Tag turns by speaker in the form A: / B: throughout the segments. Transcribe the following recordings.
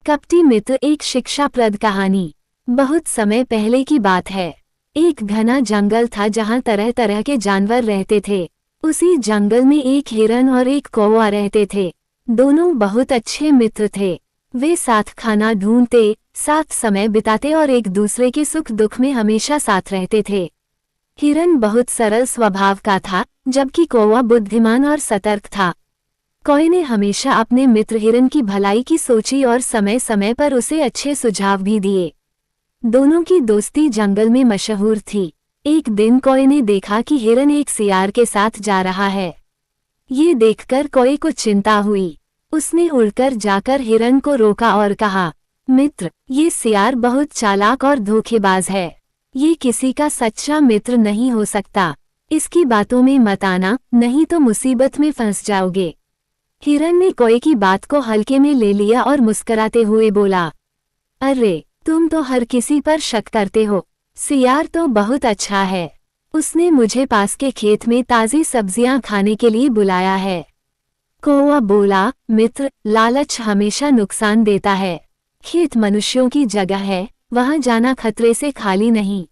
A: कपटी मित्र एक शिक्षाप्रद कहानी। बहुत समय पहले की बात है। एक घना जंगल था जहाँ तरह तरह के जानवर रहते थे। उसी जंगल में एक हिरन और एक कौवा रहते थे। दोनों बहुत अच्छे मित्र थे। वे साथ खाना ढूंढते, साथ समय बिताते और एक दूसरे के सुख दुख में हमेशा साथ रहते थे। हिरन बहुत सरल स्वभाव का था, जबकि कौवा बुद्धिमान और सतर्क था। कौवे ने हमेशा अपने मित्र हिरन की भलाई की सोची और समय समय पर उसे अच्छे सुझाव भी दिए। दोनों की दोस्ती जंगल में मशहूर थी। एक दिन कौवे ने देखा कि हिरन एक सियार के साथ जा रहा है। ये देखकर कौवे को चिंता हुई। उसने उड़कर जाकर हिरन को रोका और कहा, मित्र, ये सियार बहुत चालाक और धोखेबाज है। ये किसी का सच्चा मित्र नहीं हो सकता। इसकी बातों में मत आना, नहीं तो मुसीबत में फंस जाओगे। हिरन ने कौवे की बात को हल्के में ले लिया और मुस्कुराते हुए बोला, अरे, तुम तो हर किसी पर शक करते हो। सियार तो बहुत अच्छा है। उसने मुझे पास के खेत में ताज़ी सब्जियां खाने के लिए बुलाया है। कौवा बोला, मित्र, लालच हमेशा नुकसान देता है। खेत मनुष्यों की जगह है, वहां जाना खतरे से खाली नहीं।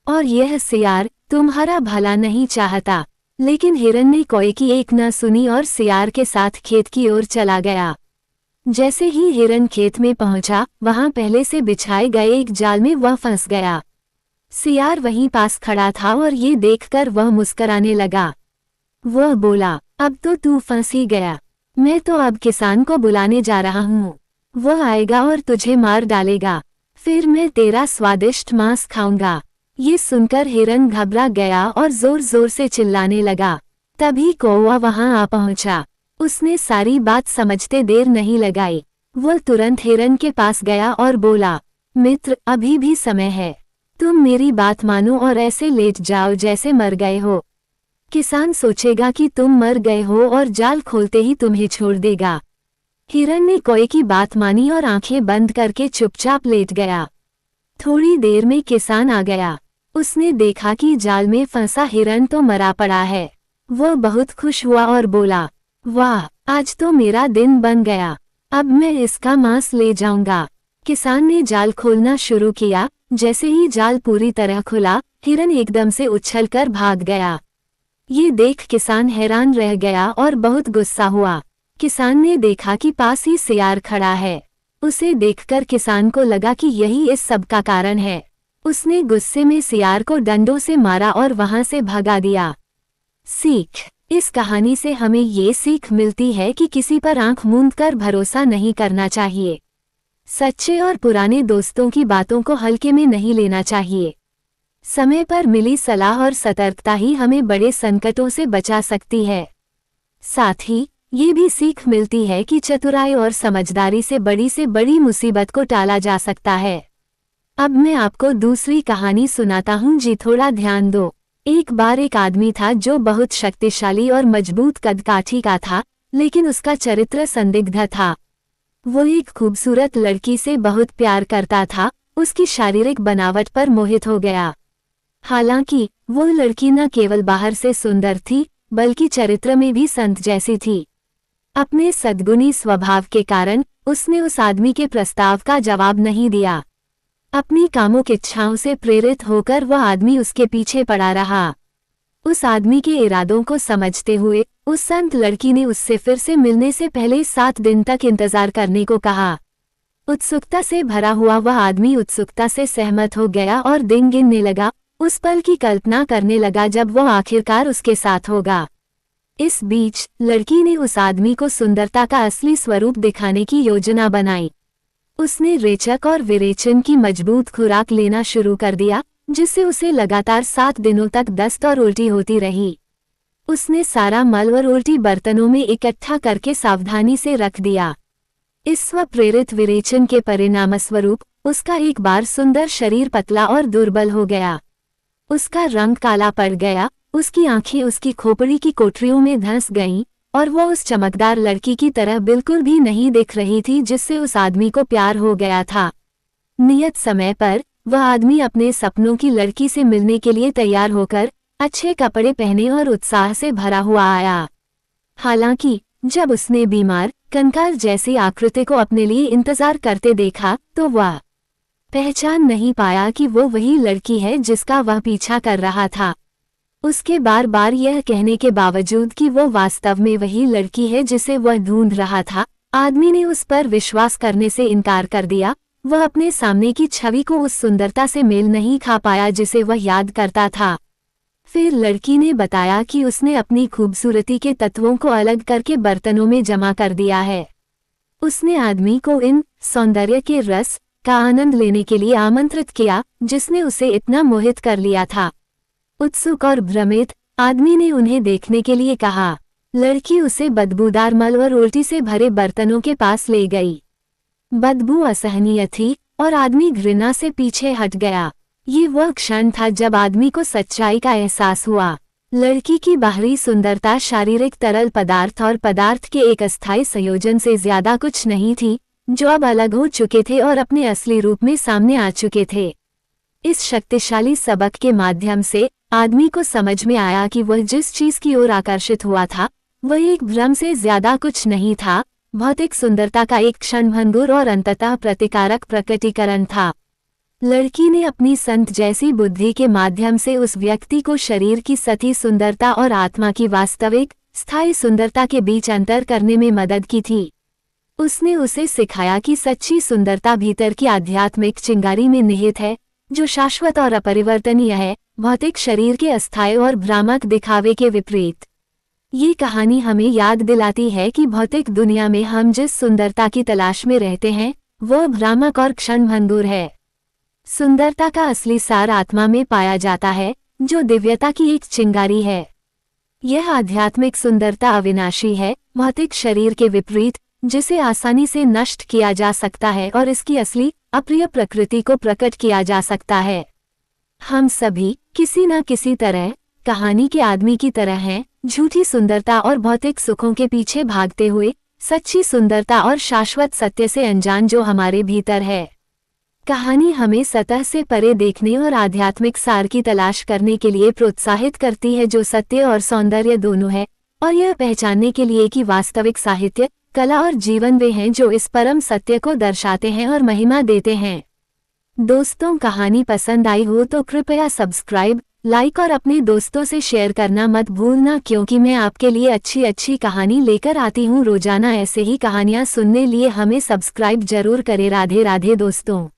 A: और यह सियार तुम्हारा भला नहीं चाहता। लेकिन हिरन ने कौवे की एक न सुनी और सियार के साथ खेत की ओर चला गया। जैसे ही हिरन खेत में पहुंचा, वहां पहले से बिछाए गए एक जाल में वह फंस गया। सियार वहीं पास खड़ा था और ये देखकर वह मुस्कुराने लगा। वह बोला, अब तो तू फंस ही गया। मैं तो अब किसान को बुलाने जा रहा हूँ। वह आएगा और तुझे मार डालेगा। फिर मैं तेरा स्वादिष्ट मांस खाऊंगा। ये सुनकर हिरन घबरा गया और जोर जोर से चिल्लाने लगा। तभी कौवा वहां आ पहुंचा। उसने सारी बात समझते देर नहीं लगाई। वह तुरंत हिरन के पास गया और बोला, मित्र, अभी भी समय है। तुम मेरी बात मानो और ऐसे लेट जाओ जैसे मर गए हो। किसान सोचेगा कि तुम मर गए हो और जाल खोलते ही तुम्हें छोड़ देगा। हिरन ने कौवे की बात मानी और आंखें बंद करके चुपचाप लेट गया। थोड़ी देर में किसान आ गया। उसने देखा कि जाल में फंसा हिरन तो मरा पड़ा है। वह बहुत खुश हुआ और बोला, वाह, आज तो मेरा दिन बन गया। अब मैं इसका मांस ले जाऊंगा। किसान ने जाल खोलना शुरू किया। जैसे ही जाल पूरी तरह खुला, हिरन एकदम से उछलकर भाग गया। ये देख किसान हैरान रह गया और बहुत गुस्सा हुआ। किसान ने देखा कि पास ही सियार खड़ा है। उसे देखकर किसान को लगा कि यही इस सब का कारण है। उसने गुस्से में सियार को डंडों से मारा और वहां से भगा दिया। सीख: इस कहानी से हमें ये सीख मिलती है कि किसी पर आंख मूंद कर भरोसा नहीं करना चाहिए। सच्चे और पुराने दोस्तों की बातों को हल्के में नहीं लेना चाहिए। समय पर मिली सलाह और सतर्कता ही हमें बड़े संकटों से बचा सकती है। साथ ही ये भी सीख मिलती है कि चतुराई और समझदारी से बड़ी मुसीबत को टाला जा सकता है। अब मैं आपको दूसरी कहानी सुनाता हूँ जी, थोड़ा ध्यान दो। एक बार एक आदमी था जो बहुत शक्तिशाली और मजबूत कदकाठी का था, लेकिन उसका चरित्र संदिग्ध था। वो एक खूबसूरत लड़की से बहुत प्यार करता था। उसकी शारीरिक बनावट पर मोहित हो गया। हालांकि वो लड़की न केवल बाहर से सुंदर थी, बल्कि चरित्र में भी संत जैसी थी। अपने सद्गुणी स्वभाव के कारण उसने उस आदमी के प्रस्ताव का जवाब नहीं दिया। अपनी कामुक इच्छाओं से प्रेरित होकर वह आदमी उसके पीछे पड़ा रहा। उस आदमी के इरादों को समझते हुए उस संत लड़की ने उससे फिर से मिलने से पहले 7 दिन तक इंतजार करने को कहा। उत्सुकता से भरा हुआ वह आदमी उत्सुकता से सहमत हो गया और दिन गिनने लगा। उस पल की कल्पना करने लगा जब वह आखिरकार उसके साथ होगा। इस बीच लड़की ने उस आदमी को सुंदरता का असली स्वरूप दिखाने की योजना बनाई। उसने रेचक और विरेचन की मजबूत खुराक लेना शुरू कर दिया, जिससे उसे लगातार 7 दिनों तक दस्त और उल्टी होती रही। उसने सारा मल और उल्टी बर्तनों में इकट्ठा करके सावधानी से रख दिया। इस स्वप्रेरित विरेचन के परिणामस्वरूप उसका एक बार सुंदर शरीर पतला और दुर्बल हो गया। उसका रंग काला पड़ गया, उसकी आंखें उसकी खोपड़ी की कोठरियों में धंस गईं और वो उस चमकदार लड़की की तरह बिल्कुल भी नहीं दिख रही थी जिससे उस आदमी को प्यार हो गया था। नियत समय पर वह आदमी अपने सपनों की लड़की से मिलने के लिए तैयार होकर अच्छे कपड़े पहने और उत्साह से भरा हुआ आया। हालांकि जब उसने बीमार कंकाल जैसी आकृति को अपने लिए इंतजार करते देखा तो वह पहचान नहीं पाया कि वो वही लड़की है जिसका वह पीछा कर रहा था। उसके बार बार यह कहने के बावजूद कि वो वास्तव में वही लड़की है जिसे वह ढूंढ रहा था, आदमी ने उस पर विश्वास करने से इनकार कर दिया। वह अपने सामने की छवि को उस सुंदरता से मेल नहीं खा पाया जिसे वह याद करता था। फिर लड़की ने बताया कि उसने अपनी खूबसूरती के तत्वों को अलग करके बर्तनों में जमा कर दिया है। उसने आदमी को इन सौंदर्य के रस का आनंद लेने के लिए आमंत्रित किया जिसने उसे इतना मोहित कर लिया था। उत्सुक और भ्रमित आदमी ने उन्हें देखने के लिए कहा। लड़की उसे बदबूदार मल और उल्टी से भरे बर्तनों के पास ले गई। बदबू असहनीय थी और आदमी घृणा से पीछे हट गया। ये वह क्षण था जब आदमी को सच्चाई का एहसास हुआ। लड़की की बाहरी सुंदरता शारीरिक तरल पदार्थ और पदार्थ के एक अस्थायी संयोजन से ज्यादा कुछ नहीं थी, जो अब अलग हो चुके थे और अपने असली रूप में सामने आ चुके थे। इस शक्तिशाली सबक के माध्यम से आदमी को समझ में आया कि वह जिस चीज की ओर आकर्षित हुआ था वह एक भ्रम से ज्यादा कुछ नहीं था, भौतिक सुंदरता का एक क्षणभंगुर और अंततः प्रतिकारक प्रकटीकरण था। लड़की ने अपनी संत जैसी बुद्धि के माध्यम से उस व्यक्ति को शरीर की सती सुंदरता और आत्मा की वास्तविक स्थायी सुंदरता के बीच अंतर करने में मदद की थी। उसने उसे सिखाया कि सच्ची सुंदरता भीतर की आध्यात्मिक चिंगारी में निहित है, जो शाश्वत और अपरिवर्तनीय है, भौतिक शरीर के अस्थायी और भ्रामक दिखावे के विपरीत। ये कहानी हमें याद दिलाती है कि भौतिक दुनिया में हम जिस सुंदरता की तलाश में रहते हैं वह भ्रामक और क्षणभंगुर है। सुंदरता का असली सार आत्मा में पाया जाता है, जो दिव्यता की एक चिंगारी है। यह आध्यात्मिक सुंदरता अविनाशी है, भौतिक शरीर के विपरीत, जिसे आसानी से नष्ट किया जा सकता है और इसकी असली अप्रिय प्रकृति को प्रकट किया जा सकता है। हम सभी किसी न किसी तरह कहानी के आदमी की तरह हैं, झूठी सुंदरता और भौतिक सुखों के पीछे भागते हुए सच्ची सुंदरता और शाश्वत सत्य से अनजान जो हमारे भीतर है। कहानी हमें सतह से परे देखने और आध्यात्मिक सार की तलाश करने के लिए प्रोत्साहित करती है, जो सत्य और सौंदर्य दोनों है, और यह पहचानने के लिए कि वास्तविक साहित्य, कला और जीवन वे हैं जो इस परम सत्य को दर्शाते हैं और महिमा देते हैं। दोस्तों, कहानी पसंद आई हो तो कृपया सब्सक्राइब, लाइक और अपने दोस्तों से शेयर करना मत भूलना, क्योंकि मैं आपके लिए अच्छी कहानी लेकर आती हूँ रोजाना। ऐसे ही कहानियाँ सुनने लिए हमें सब्सक्राइब जरूर करें। राधे राधे दोस्तों।